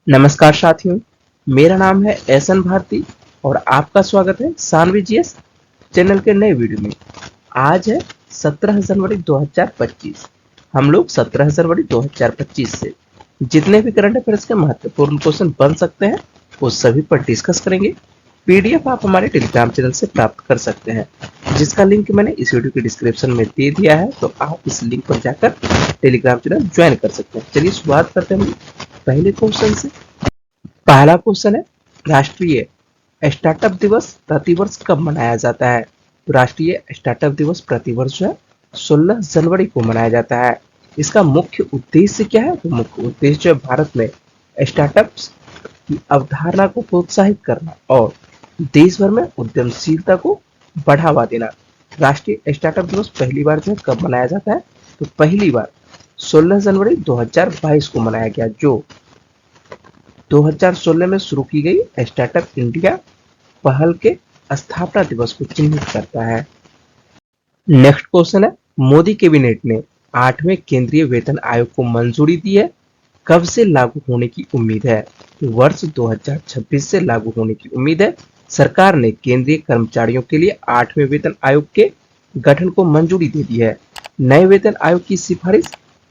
नमस्कार साथियों, मेरा नाम है एहसन भारती और आपका स्वागत है सानवी जीएस चैनल के नए वीडियो में। आज है 17 जनवरी 2025। हम लोग 17 जनवरी 2025 से जितने भी करंट अफेयर्स के महत्वपूर्ण क्वेश्चन बन सकते हैं वो सभी पर डिस्कस करेंगे। पीडीएफ आप हमारे टेलीग्राम चैनल से प्राप्त कर सकते हैं, जिसका लिंक मैंने इस वीडियो के डिस्क्रिप्शन में दे दिया है, तो आप इस लिंक पर जाकर टेलीग्राम चैनल ज्वाइन कर सकते हैं। चलिए शुरुआत करते हैं पहले क्वेश्चन से। पहला क्वेश्चन है, राष्ट्रीय स्टार्टअप दिवस प्रतिवर्ष कब मनाया जाता है? तो राष्ट्रीय स्टार्टअप दिवस प्रतिवर्ष जो है 16 जनवरी को मनाया जाता है। इसका मुख्य उद्देश्य क्या है? तो मुख्य उद्देश्य जो है भारत में स्टार्टअप्स की अवधारणा को प्रोत्साहित करना और देश भर में उद्यमशीलता को बढ़ावा देना। राष्ट्रीय स्टार्टअप दिवस पहली बार जो है कब मनाया जाता है? तो पहली बार 16 जनवरी 2022 को मनाया गया, जो 2016 में शुरू की गई स्टार्टअप इंडिया पहल के स्थापना दिवस को चिन्हित करता है। नेक्स्ट क्वेश्चन है, मोदी कैबिनेट ने 8वें केंद्रीय वेतन आयोग को मंजूरी दी है, कब से लागू होने की उम्मीद है? तो वर्ष 2026 से लागू होने की उम्मीद है। सरकार ने केंद्रीय कर्मचारियों के लिए 8वें वेतन आयोग के गठन को मंजूरी दे दी है। नए वेतन आयोग की सिफारिश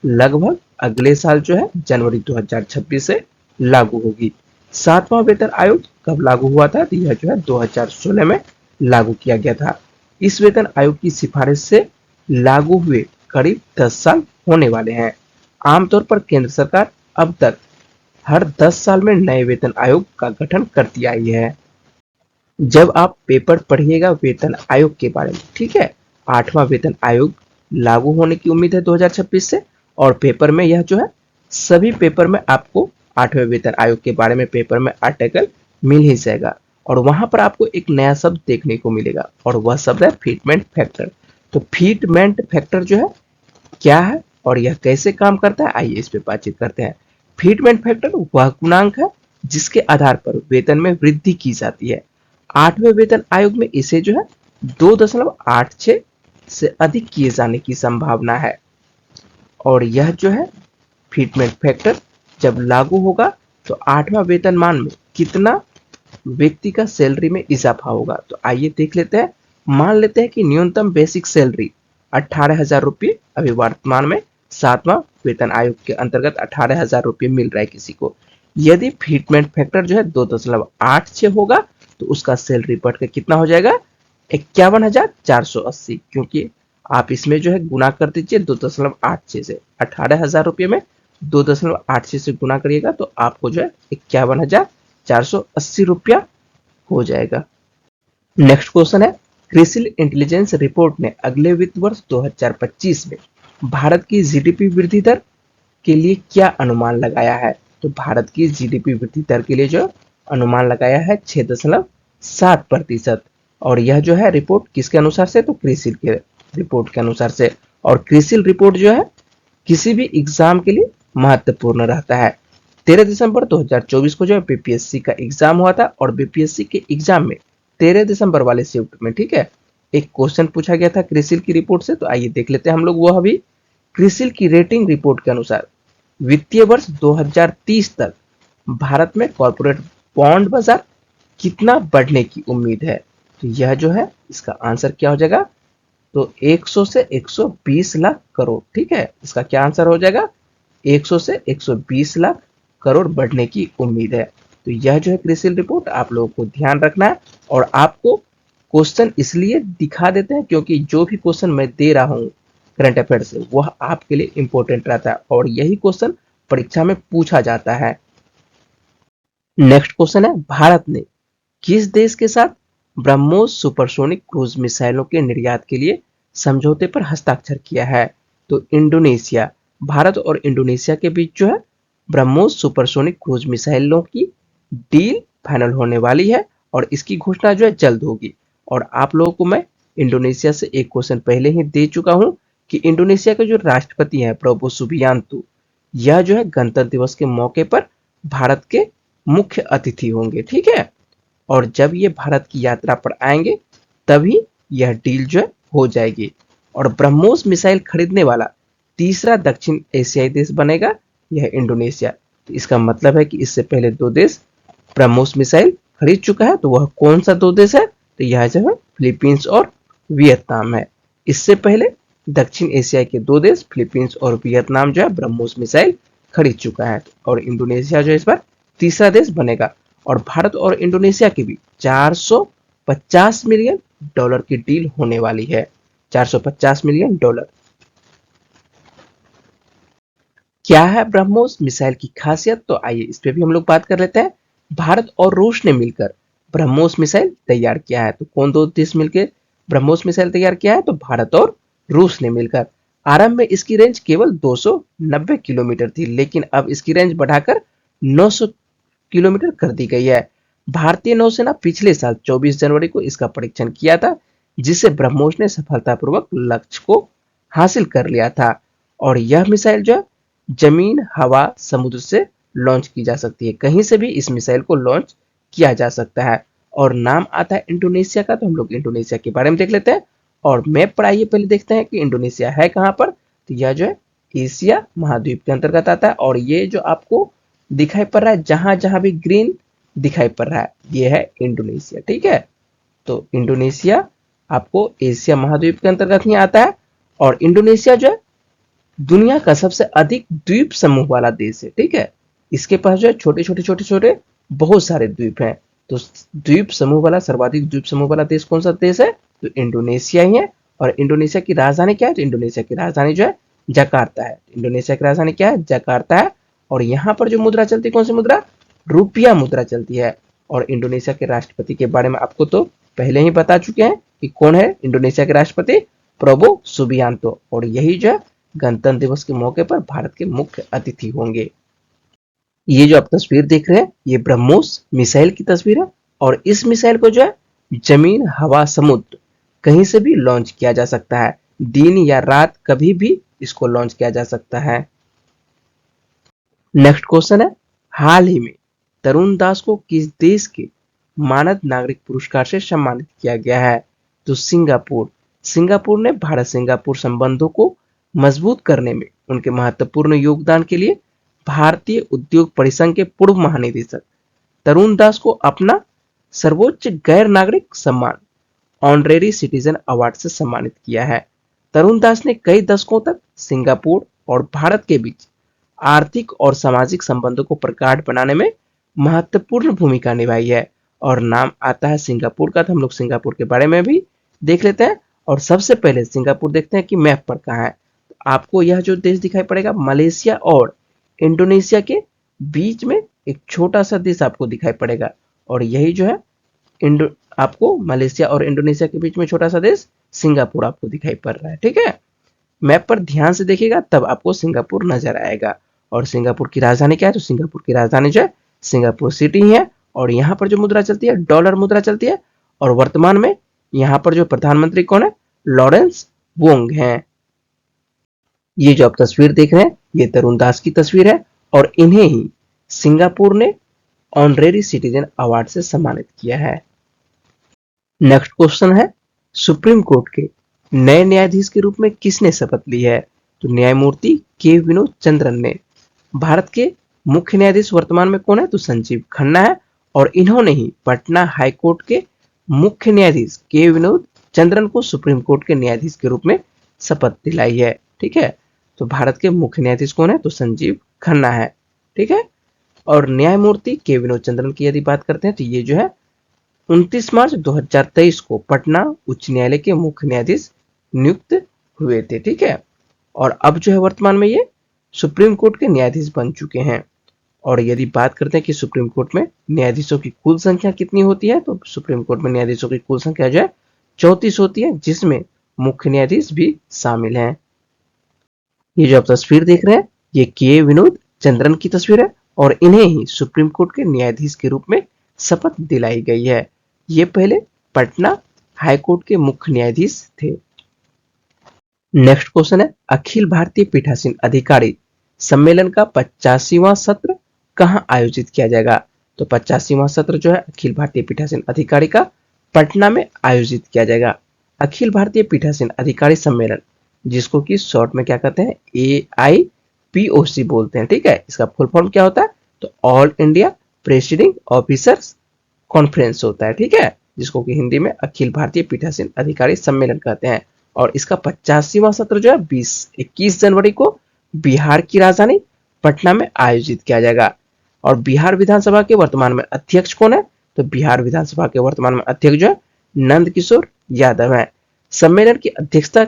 लगभग अगले साल जो है जनवरी 2026 से लागू होगी। 7वां वेतन आयोग कब लागू हुआ था? तो यह जो है 2016 में लागू किया गया था। इस वेतन आयोग की सिफारिश से लागू हुए करीब 10 साल होने वाले हैं। आमतौर पर केंद्र सरकार अब तक हर 10 साल में नए वेतन आयोग का गठन करती आई है। जब आप पेपर पढ़िएगा वेतन आयोग के बारे में, ठीक है, 8वां वेतन आयोग लागू होने की उम्मीद है 2026 से, और पेपर में यह जो है सभी पेपर में आपको 8वें वेतन आयोग के बारे में पेपर में आर्टिकल मिल ही जाएगा, और वहां पर आपको एक नया शब्द देखने को मिलेगा और वह शब्द है फिटमेंट फैक्टर। तो फिटमेंट फैक्टर जो है क्या है और यह कैसे काम करता है, आइए इस पे बातचीत करते हैं। फिटमेंट फैक्टर वह गुणांक है जिसके आधार पर वेतन में वृद्धि की जाती है। 8वें वेतन आयोग में इसे जो है 2.86 से अधिक किए जाने की संभावना है, और यह जो है फिटमेंट फैक्टर जब लागू होगा तो 8वां वेतनमान में कितना व्यक्ति का सैलरी में इजाफा होगा। तो आइए देख लेते हैं। मान लेते हैं कि न्यूनतम बेसिक सैलरी 18,000 रुपये अभी वर्तमान में 7वां वेतन आयोग के अंतर्गत 18,000 रुपये मिल रहा है किसी को। यदि फिटमेंट फैक्टर जो है 2.86 होगा तो उसका सैलरी बढ़ के कितना हो जाएगा? 51,480, क्योंकि आप इसमें जो है गुना कर दीजिए 2.86 से। 18,000 रुपये में 2.86 से गुना करिएगा तो आपको जो है 51,480 रुपया हो जाएगा। नेक्स्ट क्वेश्चन है, क्रिसिल इंटेलिजेंस रिपोर्ट ने अगले वित्त वर्ष 2025 में भारत की जीडीपी वृद्धि दर के लिए क्या अनुमान लगाया है? तो भारत की जीडीपी वृद्धि दर के लिए जो अनुमान लगाया है 6.7%, और यह जो है रिपोर्ट किसके अनुसार से? तो क्रिसिल के रिपोर्ट के अनुसार से। और क्रिसिल रिपोर्ट जो है किसी भी एग्जाम के लिए महत्वपूर्ण रहता है। 13 दिसंबर 2024 को जो है बीपीएससी का एग्जाम हुआ था, और बीपीएससी के एग्जाम में 13 दिसंबर वाले शिफ्ट में, ठीक है, एक क्वेश्चन पूछा गया था क्रिसिल की रिपोर्ट से। तो आइए देख लेते हैं हम लोग वह भी। क्रिसिल की रेटिंग रिपोर्ट के अनुसार वित्तीय वर्ष 2030 तक भारत में कॉर्पोरेट बॉन्ड बाजार कितना बढ़ने की उम्मीद है? तो यह जो है इसका आंसर क्या हो जाएगा? तो 100 से 120 लाख करोड़, ठीक है, इसका क्या आंसर हो जाएगा? 100 से 120 लाख करोड़ बढ़ने की उम्मीद है। तो यह जो है क्रिसिल रिपोर्ट आप लोगों को ध्यान रखना है, और आपको क्वेश्चन इसलिए दिखा देते हैं क्योंकि जो भी क्वेश्चन मैं दे रहा हूं करंट अफेयर से वह आपके लिए इंपॉर्टेंट रहता है, और यही क्वेश्चन परीक्षा में पूछा जाता है। नेक्स्ट क्वेश्चन है, भारत ने किस देश के साथ ब्रह्मोस सुपरसोनिक क्रूज मिसाइलों के निर्यात के लिए समझौते पर हस्ताक्षर किया है? तो इंडोनेशिया। भारत और इंडोनेशिया के बीच जो है ब्रह्मोस सुपरसोनिक क्रूज मिसाइलों की डील फाइनल होने वाली है, और इसकी घोषणा जो है जल्द होगी। और आप लोगों को मैं इंडोनेशिया से एक क्वेश्चन पहले ही दे चुका हूं कि इंडोनेशिया के जो राष्ट्रपति हैं प्रबोवो सुबियांतो, यह जो है गणतंत्र दिवस के मौके पर भारत के मुख्य अतिथि होंगे, ठीक है, और जब ये भारत की यात्रा पर आएंगे तभी यह डील जो है हो जाएगी। और ब्रह्मोस मिसाइल खरीदने वाला तीसरा दक्षिण एशियाई देश बनेगा यह इंडोनेशिया। तो इसका मतलब है कि इससे पहले दो देश ब्रह्मोस मिसाइल खरीद चुका है। तो वह कौन सा दो देश है? तो यह जो है फिलीपींस और वियतनाम है। इससे पहले दक्षिण एशिया के दो देश फिलीपींस और वियतनाम जो है ब्रह्मोस मिसाइल खरीद चुका है। और इंडोनेशिया जो है इस बार तीसरा देश बनेगा। और भारत और इंडोनेशिया के बीच 450 मिलियन डॉलर की डील होने वाली है। 450 मिलियन डॉलर। क्या है ब्रह्मोस मिसाइल की खासियत? तो आइए इस पे भी हम लोग बात कर लेते हैं। भारत और रूस ने मिलकर ब्रह्मोस मिसाइल तैयार किया है। तो कौन दो देश मिलकर ब्रह्मोस मिसाइल तैयार किया है? तो भारत और रूस ने मिलकर। आरंभ में इसकी रेंज केवल 290 किलोमीटर थी, लेकिन अब इसकी रेंज बढ़ाकर 900 किलोमीटर कर दी गई है। भारतीय नौसेना पिछले साल 24 जनवरी को इसका परीक्षण किया था, जिसे ब्रह्मोस ने सफलतापूर्वक लक्ष्य को हासिल कर लिया था। और यह मिसाइल जो है जमीन, हवा, समुद्र से लॉन्च की जा सकती है। कहीं से भी इस मिसाइल को लॉन्च किया जा सकता है। और नाम आता है इंडोनेशिया का, तो हम लोग इंडोनेशिया के बारे में देख लेते हैं। और मैप पर आइए पहले देखते हैं कि इंडोनेशिया है कहां पर। तो यह जो है एशिया महाद्वीप के अंतर्गत आता है। और ये जो आपको दिखाई पड़ रहा है, जहां जहां भी ग्रीन दिखाई पड़ रहा है, ये है इंडोनेशिया। ठीक है, तो इंडोनेशिया आपको एशिया महाद्वीप के अंतर्गत ही आता है। और इंडोनेशिया जो है दुनिया का सबसे अधिक द्वीप समूह वाला देश है। ठीक है, इसके पास जो है छोटे छोटे बहुत सारे द्वीप हैं। तो द्वीप समूह वाला, सर्वाधिक द्वीप समूह वाला देश कौन सा देश है? तो इंडोनेशिया ही है। और इंडोनेशिया की राजधानी क्या है? तो इंडोनेशिया की राजधानी जो है जकार्ता है। इंडोनेशिया की राजधानी क्या है? जकार्ता है। और यहाँ पर जो मुद्रा चलती है, कौन सी मुद्रा? रुपया मुद्रा चलती है। और इंडोनेशिया के राष्ट्रपति के बारे में आपको तो पहले ही बता चुके हैं कि कौन है इंडोनेशिया के राष्ट्रपति? प्रबो सुबियांतो। और यही जो है गणतंत्र दिवस के मौके पर भारत के मुख्य अतिथि होंगे। ये जो आप तस्वीर देख रहे हैं, ये ब्रह्मोस मिसाइल की तस्वीर है। और इस मिसाइल को जो है जमीन, हवा, समुद्र कहीं से भी लॉन्च किया जा सकता है। दिन या रात कभी भी इसको लॉन्च किया जा सकता है। नेक्स्ट क्वेश्चन है, हाल ही में तरुण दास को किस देश के मानद नागरिक पुरस्कार से सम्मानित किया गया है? तो सिंगापुर। सिंगापुर ने भारत सिंगापुर संबंधों को मजबूत करने में उनके महत्वपूर्ण योगदान के लिए भारतीय उद्योग परिसंघ के पूर्व महानिदेशक तरुण दास को अपना सर्वोच्च गैर नागरिक सम्मान ऑनरेरी सिटीजन अवार्ड से सम्मानित किया है। तरुण दास ने कई दशकों तक सिंगापुर और भारत के बीच आर्थिक और सामाजिक संबंधों को प्रगाढ़ बनाने में महत्वपूर्ण भूमिका निभाई है। और नाम आता है सिंगापुर का, तो हम लोग सिंगापुर के बारे में भी देख लेते हैं। और सबसे पहले सिंगापुर देखते हैं कि मैप पर कहाँ है। आपको यह जो देश दिखाई पड़ेगा, मलेशिया और इंडोनेशिया के बीच में एक छोटा सा देश आपको दिखाई पड़ेगा। और यही जो है इंडो आपको मलेशिया और इंडोनेशिया के बीच में छोटा सा देश सिंगापुर आपको दिखाई पड़ रहा है। ठीक है, मैप पर ध्यान से देखिएगा तब आपको सिंगापुर नजर आएगा। और सिंगापुर की राजधानी क्या है? तो सिंगापुर की राजधानी जो है सिंगापुर सिटी है। और यहाँ पर जो मुद्रा चलती है, डॉलर मुद्रा चलती है। और वर्तमान में यहाँ पर जो प्रधानमंत्री कौन है? लॉरेंस वोंग हैं। ये जो आप तस्वीर देख रहे हैं, ये तरुण दास की तस्वीर है। और इन्हें ही सिंगापुर ने ऑनरेरी सिटीजन अवार्ड से सम्मानित किया है। नेक्स्ट क्वेश्चन है, सुप्रीम कोर्ट के नए न्यायाधीश के रूप में किसने शपथ ली है? तो न्यायमूर्ति के विनोद चंद्रन ने। भारत के मुख्य न्यायाधीश वर्तमान में कौन है? तो संजीव खन्ना है। और इन्होंने ही पटना हाई कोर्ट के मुख्य न्यायाधीश के विनोद चंद्रन को सुप्रीम कोर्ट के न्यायाधीश के रूप में शपथ दिलाई है। ठीक है, तो भारत के मुख्य न्यायाधीश कौन है? तो संजीव खन्ना है। ठीक है, और न्यायमूर्ति के विनोद चंद्रन की यदि बात करते हैं, तो ये जो है 29 मार्च 2023 को पटना उच्च न्यायालय के मुख्य न्यायाधीश नियुक्त हुए थे। ठीक है, और अब जो है वर्तमान में ये सुप्रीम कोर्ट के न्यायाधीश बन चुके हैं। और यदि बात करते हैं कि सुप्रीम कोर्ट में न्यायाधीशों की कुल संख्या कितनी होती है, तो सुप्रीम कोर्ट में न्यायाधीशों की कुल संख्या जो है 34 होती है, जिसमें मुख्य न्यायाधीश भी शामिल हैं। ये जो आप तस्वीर देख रहे हैं, ये के विनोद चंद्रन की तस्वीर है। और इन्हें ही सुप्रीम कोर्ट के न्यायाधीश के रूप में शपथ दिलाई गई है। ये पहले पटना हाई कोर्ट के मुख्य न्यायाधीश थे। नेक्स्ट क्वेश्चन है, अखिल भारतीय पीठासीन अधिकारी सम्मेलन का 85वां सत्र कहां आयोजित किया जाएगा? तो 85वां सत्र जो है अखिल भारतीय पीठासीन अधिकारी का पटना में आयोजित किया जाएगा। अखिल भारतीय पीठासीन अधिकारी सम्मेलन, जिसको कि शॉर्ट में क्या कहते हैं, पीओसी बोलते हैं। ठीक है, इसका फुल फॉर्म क्या होता है? तो all India presiding officers conference होता है। ठीक है, जिसको कि हिंदी में अखिल भारतीय पीठासीन अधिकारी सम्मेलन कहते हैं। और इसका 85वां सत्र जो है 21 जनवरी को बिहार की राजधानी पटना में आयोजित किया जाएगा। और बिहार विधानसभा के वर्तमान में अध्यक्ष कौन है? तो बिहार विधानसभा के वर्तमान में अध्यक्ष जो है नंद किशोर यादव है। सम्मेलन की अध्यक्षता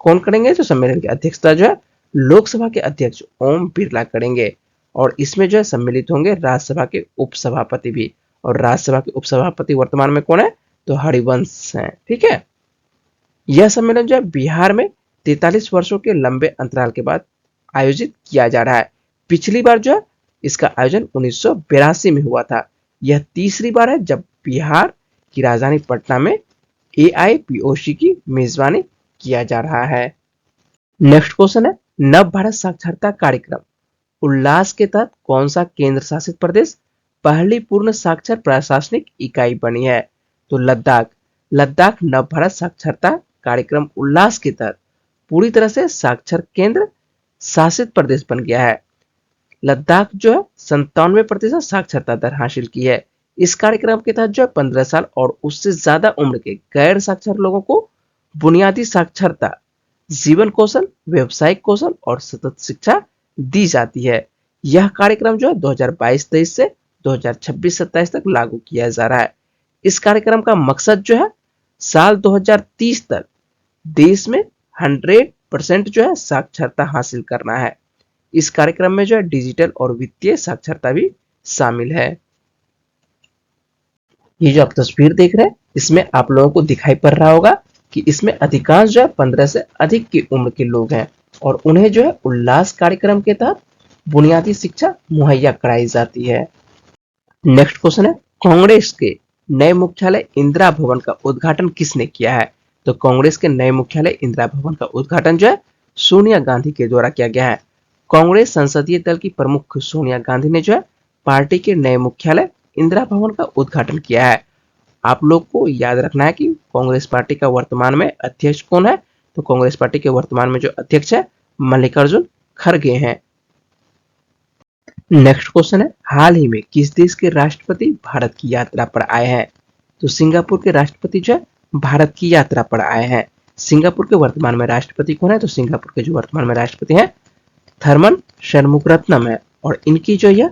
कौन करेंगे? तो सम्मेलन की अध्यक्षता जो है लोकसभा के अध्यक्ष ओम बिरला करेंगे। और इसमें जो है सम्मिलित होंगे राज्यसभा के उपसभापति भी। और राज्यसभा के उपसभापति वर्तमान में कौन है? तो हरिवंश हैं। ठीक है, यह सम्मेलन जो है बिहार में 43 वर्षों के लंबे अंतराल के बाद आयोजित किया जा रहा है। पिछली बार जो है इसका आयोजन 1982 में हुआ था। यह तीसरी बार है जब बिहार की राजधानी पटना में एआईपीओसी की मेजबानी किया जा रहा है। नेक्स्ट क्वेश्चन है, नव भारत साक्षरता कार्यक्रम उल्लास के तहत कौन सा केंद्र शासित प्रदेश पहली पूर्ण साक्षर प्रशासनिक इकाई बनी है? तो लद्दाख। लद्दाख नव भारत साक्षरता कार्यक्रम उल्लास के तहत पूरी तरह से साक्षर केंद्र शासित प्रदेश बन गया है। लद्दाख जो है 97% साक्षरता दर हासिल की है। इस कार्यक्रम के तहत जो है 15 साल और उससे ज्यादा उम्र के गैर साक्षर लोगों को बुनियादी साक्षरता, जीवन कौशल, व्यवसायिक कौशल और सतत शिक्षा दी जाती है। यह कार्यक्रम जो है 2022-23 से 2026-27 तक लागू किया जा रहा है। इस कार्यक्रम का मकसद जो है साल 2030 तक देश में 100% जो है साक्षरता हासिल करना है। इस कार्यक्रम में जो है डिजिटल और वित्तीय साक्षरता भी शामिल है। ये जो आप तस्वीर देख रहे हैं इसमें आप लोगों को दिखाई पड़ रहा होगा कि इसमें अधिकांश जो है 15 से अधिक की उम्र के लोग हैं और उन्हें जो है उल्लास कार्यक्रम के तहत बुनियादी शिक्षा मुहैया कराई जाती है। नेक्स्ट क्वेश्चन है, कांग्रेस के नए मुख्यालय इंदिरा भवन का उद्घाटन किसने किया है? तो कांग्रेस के नए मुख्यालय इंदिरा भवन का उद्घाटन जो है सोनिया गांधी के द्वारा किया गया है। कांग्रेस संसदीय दल की प्रमुख सोनिया गांधी ने जो है पार्टी के नए मुख्यालय इंदिरा भवन का उद्घाटन किया है। आप लोग को याद रखना है कि कांग्रेस पार्टी का वर्तमान में अध्यक्ष कौन है? तो कांग्रेस पार्टी के वर्तमान में जो अध्यक्ष है मल्लिकार्जुन खड़गे हैं। नेक्स्ट क्वेश्चन है, हाल ही में किस देश के राष्ट्रपति भारत की यात्रा पर आए हैं? तो सिंगापुर के राष्ट्रपति जो है भारत की यात्रा पर आए हैं। सिंगापुर के वर्तमान में राष्ट्रपति कौन है? तो सिंगापुर के जो वर्तमान में राष्ट्रपति हैं थर्मन शनमुगरत्नम है। और इनकी जो यह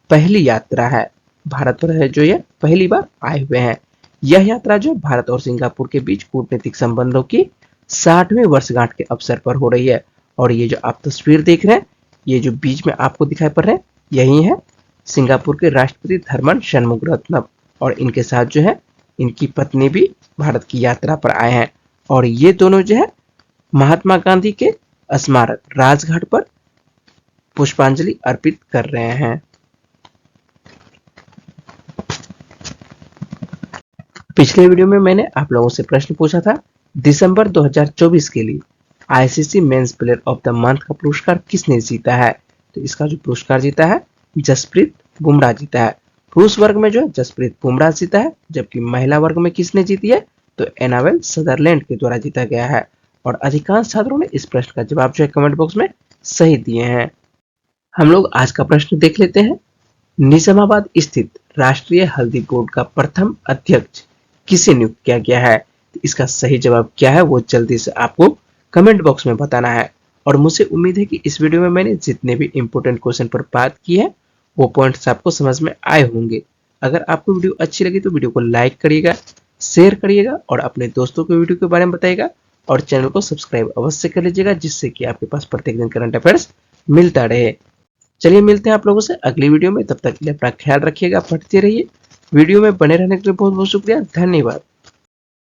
पहली यात्रा है भारत पर है, जो ये पहली बार आए हुए हैं। यह यात्रा जो भारत और सिंगापुर के बीच कूटनीतिक संबंधों की 60वीं वर्षगांठ के अवसर पर हो रही है। और ये जो आप तस्वीर देख रहे हैं, ये जो बीच में आपको दिखाई पड़ रहे हैं, यही है सिंगापुर के राष्ट्रपति थर्मन शनमुगरत्नम। और इनके साथ जो है इनकी पत्नी भी भारत की यात्रा पर आए हैं। और ये दोनों जो है महात्मा गांधी के स्मारक राजघाट पर पुष्पांजलि अर्पित कर रहे हैं। पिछले वीडियो में मैंने आप लोगों से प्रश्न पूछा था, दिसंबर 2024 के लिए ICC men's player of the month का पुरस्कार किसने जीता है? तो इसका जो पुरस्कार जीता है जसप्रीत बुमराह जीता है। पुरुष वर्ग में जो है जसप्रीत बुमराह जीता है, जबकि महिला वर्ग में किसने जीती है? तो एनावेल सदरलैंड के द्वारा जीता गया है। और अधिकांश छात्रों ने इस प्रश्न का जवाब जो है कमेंट बॉक्स में सही दिए हैं। हम लोग आज का प्रश्न देख लेते हैं। निजामाबाद स्थित राष्ट्रीय हल्दी बोर्ड का प्रथम अध्यक्ष किसे नियुक्त किया गया है? तो इसका सही जवाब क्या है वो जल्दी से आपको कमेंट बॉक्स में बताना है। और मुझे उम्मीद है कि इस वीडियो में मैंने जितने भी इंपोर्टेंट क्वेश्चन पर बात की है वो पॉइंट्स आपको समझ में आए होंगे। अगर आपको वीडियो अच्छी लगी तो वीडियो को लाइक करिएगा, शेयर करिएगा और अपने दोस्तों को वीडियो के बारे में बताइएगा। और चैनल को सब्सक्राइब अवश्य कर लीजिएगा, जिससे कि आपके पास प्रत्येक दिन करंट अफेयर्स मिलता रहे। चलिए मिलते हैं आप लोगों से अगली वीडियो में, तब तक के लिए अपना ख्याल रखिएगा, पढ़ते रहिए। वीडियो में बने रहने के लिए बहुत बहुत शुक्रिया, धन्यवाद।